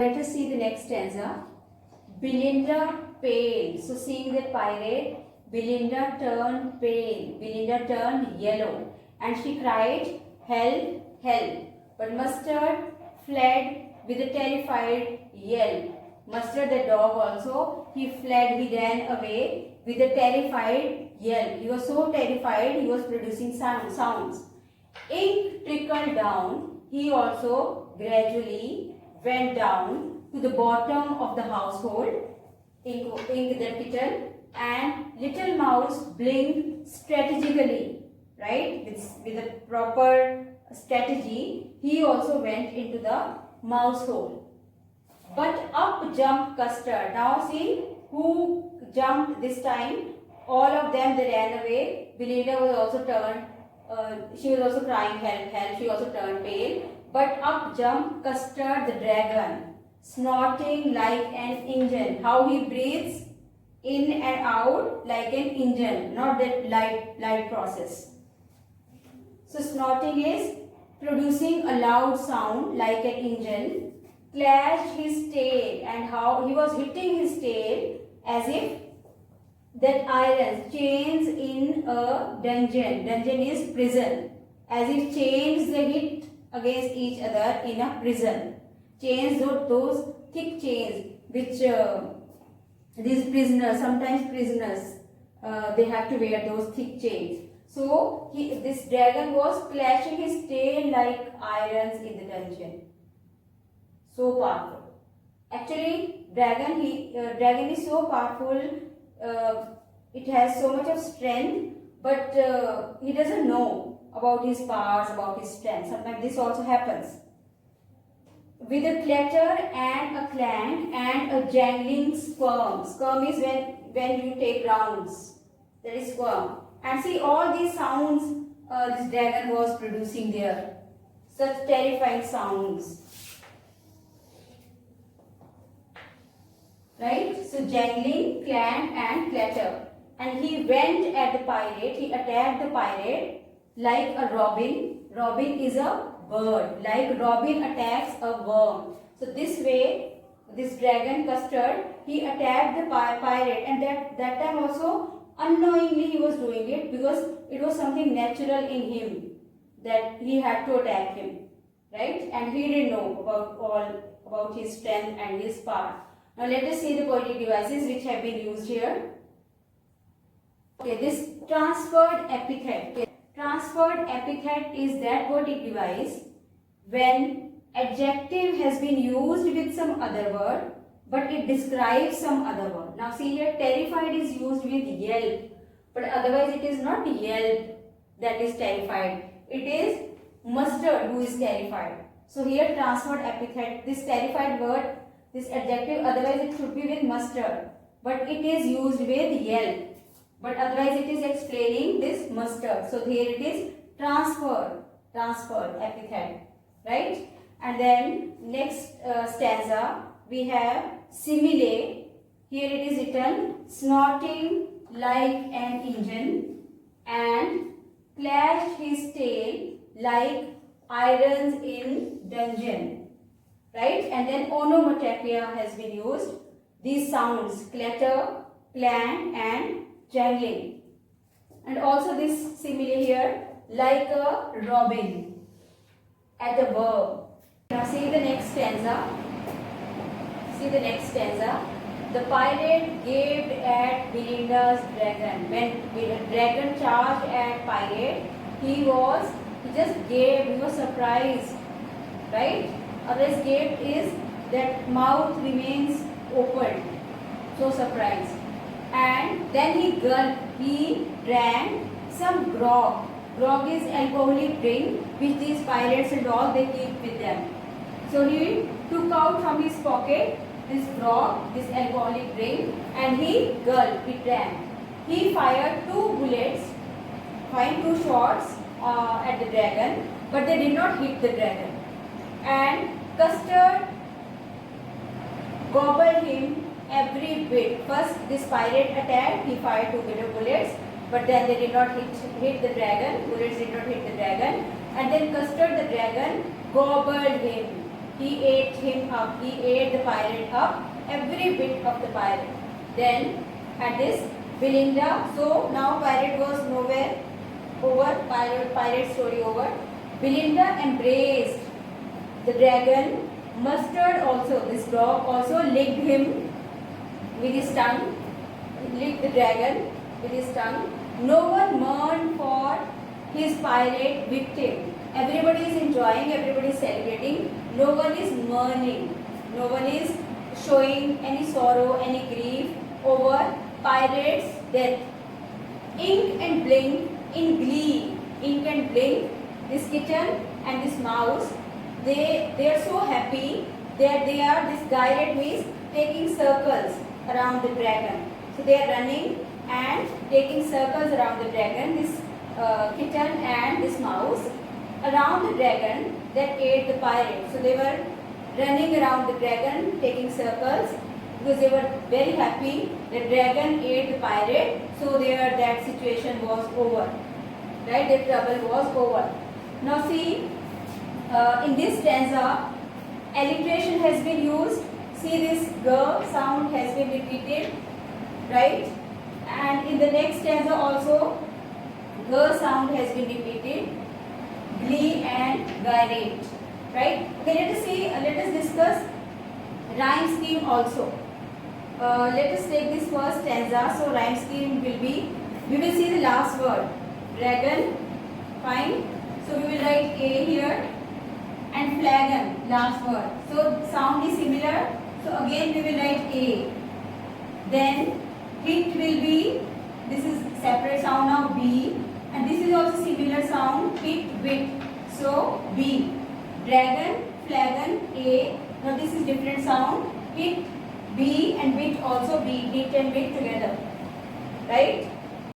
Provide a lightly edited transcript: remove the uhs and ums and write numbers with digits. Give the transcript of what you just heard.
Let us see the next stanza. Belinda pale. So seeing the pirate, Belinda turned pale. Belinda turned yellow. And she cried, "Help, help." But Mustard fled with a terrified yell. Mustard the dog also, he fled, he ran away with a terrified yell. He was so terrified, he was producing sounds. Ink trickled down. He also gradually went down to the bottom of the household. Ink the kitten, and little mouse blinked strategically, right? With a proper strategy, he also went into the mouse hole. But up jumped Custard. Now see who jumped this time. All of them, they ran away. Belinda was also turned. She was also crying, "Help, help." She also turned pale. But up jumped Custard the dragon, snorting like an engine. How he breathes in and out like an engine, not that light process. So snorting is producing a loud sound like an engine. Clashed his tail, and how he was hitting his tail as if that irons, chains in a dungeon. Dungeon is prison. As if chains they hit against each other in a prison. Chains, those thick chains which these prisoners, sometimes prisoners, they have to wear those thick chains. So this dragon was clashing his tail like irons in the dungeon. So powerful. Actually, dragon is so powerful. It has so much of strength, but he doesn't know about his powers, about his strength. Sometimes this also happens. With a clatter and a clank and a jangling squirm. Squirm is when you take rounds. That is squirm. And see all these sounds this dragon was producing there. Such terrifying sounds. Right? So jangling, clank and clatter. And he went at the pirate, he attacked the pirate like a robin. Robin is a bird. Like robin attacks a worm. So this way, this dragon Custard, he attacked the pirate, and that time also unknowingly he was doing it because it was something natural in him that he had to attack him. Right? And he didn't know about his strength and his power. Now let us see the poetic devices which have been used here. Okay, this transferred epithet. Okay. Transferred epithet is that poetic device when adjective has been used with some other word but it describes some other word. Now see here, terrified is used with yelp, but otherwise it is not yelp that is terrified. It is Mustard who is terrified. So here transferred epithet, this terrified word, this adjective, otherwise it should be with Mustard, but it is used with yelp. But otherwise it is explaining this Mustard. So here it is transferred epithet, right? And then next stanza we have simile. Here it is written snorting like an engine and clashed his tail like irons in dungeon, right? And then onomatopoeia has been used. These sounds clatter, clank and jangling. And also this simile here, like a robin, at a verb. Now see the next stanza. See the next stanza. The pirate gaped at Belinda's dragon. When the dragon charged at pirate, he just gaped, he was surprised, right? Otherwise gaped is that mouth remains open, so surprised. And then he gulped, he drank some grog. Grog is alcoholic drink which these pirates and all they keep with them. So he took out from his pocket this grog, this alcoholic drink, and he gulped, he drank. He fired 2 bullets, firing 2 shots at the dragon, but they did not hit the dragon. And Custard gobbled him every bit. First this pirate attacked, he fired 2 bullets, but then they did not hit the dragon, bullets did not hit the dragon. And then Custard the dragon gobbled him. He ate him up. He ate the pirate up. Every bit of the pirate. Then at this, Belinda. So now pirate was nowhere. Over. Pirate story over. Belinda embraced the dragon. Mustard also. This dog also licked him with his tongue. He licked the dragon with his tongue. No one mourned for his pirate victim. Everybody is enjoying, everybody is celebrating. No one is mourning. No one is showing any sorrow, any grief over pirate's death. Ink and Blink in glee. Ink and Blink, this kitten and this mouse, they are so happy that they are, this gyrate means taking circles around the dragon. So they are running and taking circles around the dragon, this kitten and this mouse, around the dragon that ate the pirate. So they were running around the dragon, taking circles, because they were very happy the dragon ate the pirate. So that situation was over, right? The trouble was over. Now see, in this stanza, alliteration has been used. See, this g sound has been repeated, right? And in the next stanza also, g sound has been repeated. Glee and gyrate, right? Okay, let us discuss rhyme scheme also. Let us take this first stanza. So rhyme scheme will be, we will see the last word, dragon, fine. So we will write A here, and flagon, last word. So sound is similar. So again we will write A. Then hit will be, this is separate sound now, B. And this is also similar sound, hit, bit. So B. Dragon, flagon, A. Now this is different sound, hit, B, and bit also B. Hit and bit together, right?